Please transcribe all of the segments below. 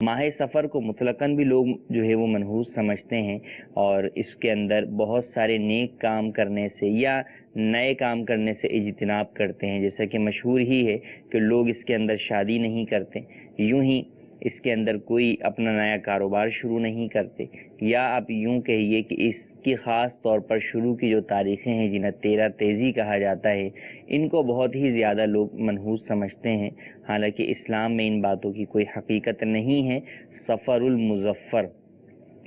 ماہ سفر کو مطلقاً بھی لوگ جو ہے وہ منحوس سمجھتے ہیں، اور اس کے اندر بہت سارے نیک کام کرنے سے یا نئے کام کرنے سے اجتناب کرتے ہیں، جیسا کہ مشہور ہی ہے کہ لوگ اس کے اندر شادی نہیں کرتے، یوں ہی اس کے اندر کوئی اپنا نیا کاروبار شروع نہیں کرتے، یا آپ یوں کہیے کہ اس کی خاص طور پر شروع کی جو تاریخیں ہیں جنہیں تیرہ تیزی کہا جاتا ہے، ان کو بہت ہی زیادہ لوگ منحوس سمجھتے ہیں، حالانکہ اسلام میں ان باتوں کی کوئی حقیقت نہیں ہے۔ سفر المظفر،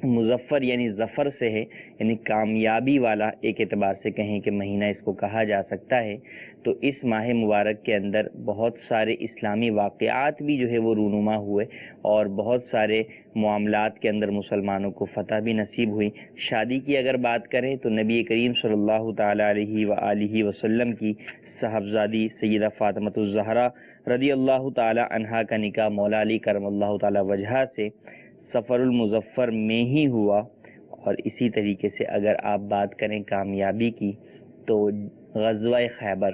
مظفر یعنی ظفر سے ہے، یعنی کامیابی والا ایک اعتبار سے کہیں کہ مہینہ اس کو کہا جا سکتا ہے۔ تو اس ماہ مبارک کے اندر بہت سارے اسلامی واقعات بھی جو ہے وہ رونما ہوئے، اور بہت سارے معاملات کے اندر مسلمانوں کو فتح بھی نصیب ہوئی۔ شادی کی اگر بات کریں تو نبی کریم صلی اللہ تعالیٰ علیہ وآلہ وسلم کی صاحبزادی سیدہ فاطمۃ الزہرا رضی اللہ تعالیٰ عنہا کا نکاح مولا علی کرم اللہ تعالیٰ وجہہ سے سفر المظفر میں ہی ہوا۔ اور اسی طریقے سے اگر آپ بات کریں کامیابی کی تو غزوہ خیبر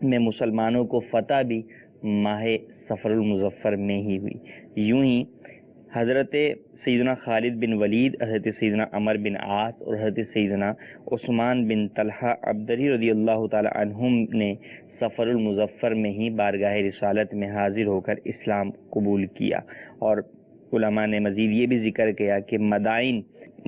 میں مسلمانوں کو فتح بھی ماہ سفر المظفر میں ہی ہوئی۔ یوں ہی حضرت سیدنا خالد بن ولید، حضرت سیدنا عمر بن عاص اور حضرت سیدنا عثمان بن طلحہ عبدری رضی اللہ تعالی عنہم نے سفر المظفر میں ہی بارگاہ رسالت میں حاضر ہو کر اسلام قبول کیا۔ اور علماء نے مزید یہ بھی ذکر کیا کہ مدائن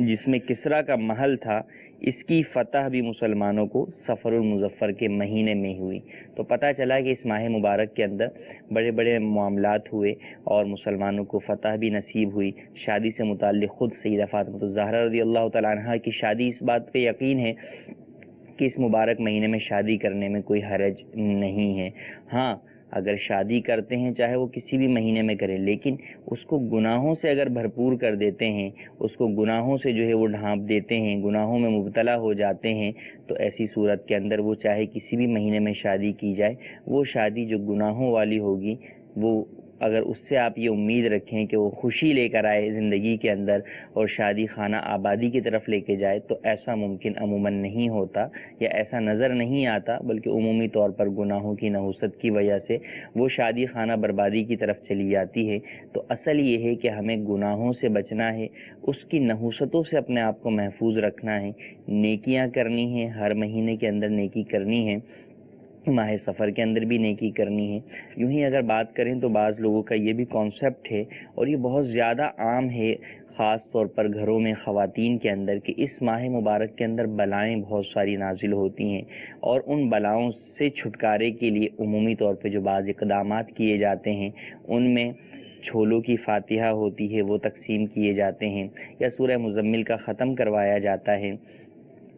جس میں کسریٰ کا محل تھا، اس کی فتح بھی مسلمانوں کو سفر المظفر کے مہینے میں ہوئی۔ تو پتہ چلا کہ اس ماہ مبارک کے اندر بڑے بڑے معاملات ہوئے اور مسلمانوں کو فتح بھی نصیب ہوئی۔ شادی سے متعلق خود سیدہ فاطمۃ الزہرا رضی اللہ تعالیٰ عنہا کی شادی، اس بات پہ یقین ہے کہ اس مبارک مہینے میں شادی کرنے میں کوئی حرج نہیں ہے۔ ہاں، اگر شادی کرتے ہیں چاہے وہ کسی بھی مہینے میں کریں، لیکن اس کو گناہوں سے اگر بھرپور کر دیتے ہیں، اس کو گناہوں سے جو ہے وہ ڈھانپ دیتے ہیں، گناہوں میں مبتلا ہو جاتے ہیں، تو ایسی صورت کے اندر وہ چاہے کسی بھی مہینے میں شادی کی جائے، وہ شادی جو گناہوں والی ہوگی، وہ اگر اس سے آپ یہ امید رکھیں کہ وہ خوشی لے کر آئے زندگی کے اندر اور شادی خانہ آبادی کی طرف لے کے جائے، تو ایسا ممکن عموماً نہیں ہوتا یا ایسا نظر نہیں آتا، بلکہ عمومی طور پر گناہوں کی نحوست کی وجہ سے وہ شادی خانہ بربادی کی طرف چلی جاتی ہے۔ تو اصل یہ ہے کہ ہمیں گناہوں سے بچنا ہے، اس کی نحوستوں سے اپنے آپ کو محفوظ رکھنا ہے، نیکیاں کرنی ہیں، ہر مہینے کے اندر نیکی کرنی ہے، ماہ سفر کے اندر بھی نیکی کرنی ہے۔ یوں ہی اگر بات کریں تو بعض لوگوں کا یہ بھی کانسیپٹ ہے، اور یہ بہت زیادہ عام ہے خاص طور پر گھروں میں خواتین کے اندر، کہ اس ماہ مبارک کے اندر بلائیں بہت ساری نازل ہوتی ہیں، اور ان بلاؤں سے چھٹکارے کے لیے عمومی طور پہ جو بعض اقدامات کیے جاتے ہیں، ان میں چھولوں کی فاتحہ ہوتی ہے، وہ تقسیم کیے جاتے ہیں، یا سورہ مزمل کا ختم کروایا جاتا ہے۔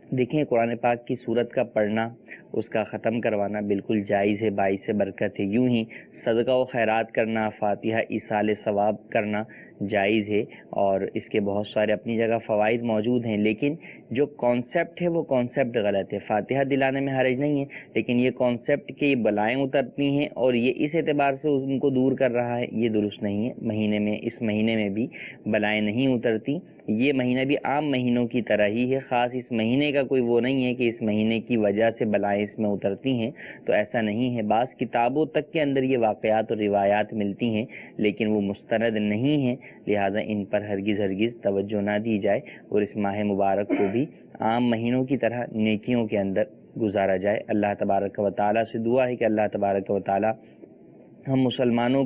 دیکھیں، قرآن پاک کی سورت کا پڑھنا، اس کا ختم کروانا بالکل جائز ہے، باعث برکت ہے۔ یوں ہی صدقہ و خیرات کرنا، فاتحہ ایصال ثواب کرنا جائز ہے، اور اس کے بہت سارے اپنی جگہ فوائد موجود ہیں، لیکن جو کانسیپٹ ہے وہ کانسیپٹ غلط ہے۔ فاتحہ دلانے میں حرج نہیں ہے، لیکن یہ کانسیپٹ کہ یہ بلائیں اترتی ہیں اور یہ اس اعتبار سے ان کو دور کر رہا ہے، یہ درست نہیں ہے۔ مہینے میں، اس مہینے میں بھی بلائیں نہیں اترتی، یہ مہینہ بھی عام مہینوں کی طرح ہی ہے، خاص اس مہینے کا کوئی وہ نہیں ہے کہ اس مہینے کی وجہ سے بلائیں اس میں اترتی ہیں، تو ایسا نہیں ہے۔ بعض کتابوں تک کے اندر یہ واقعات اور روایات ملتی ہیں، لیکن وہ مستند نہیں ہیں، لہذا ان پر ہرگز توجہ نہ دی جائے، اور اس ماہ مبارک کو بھی عام مہینوں کی طرح نیکیوں کے اندر گزارا جائے۔ اللہ تبارک و تعالیٰ سے دعا ہے کہ اللہ تبارک و تعالیٰ ہم مسلمانوں کو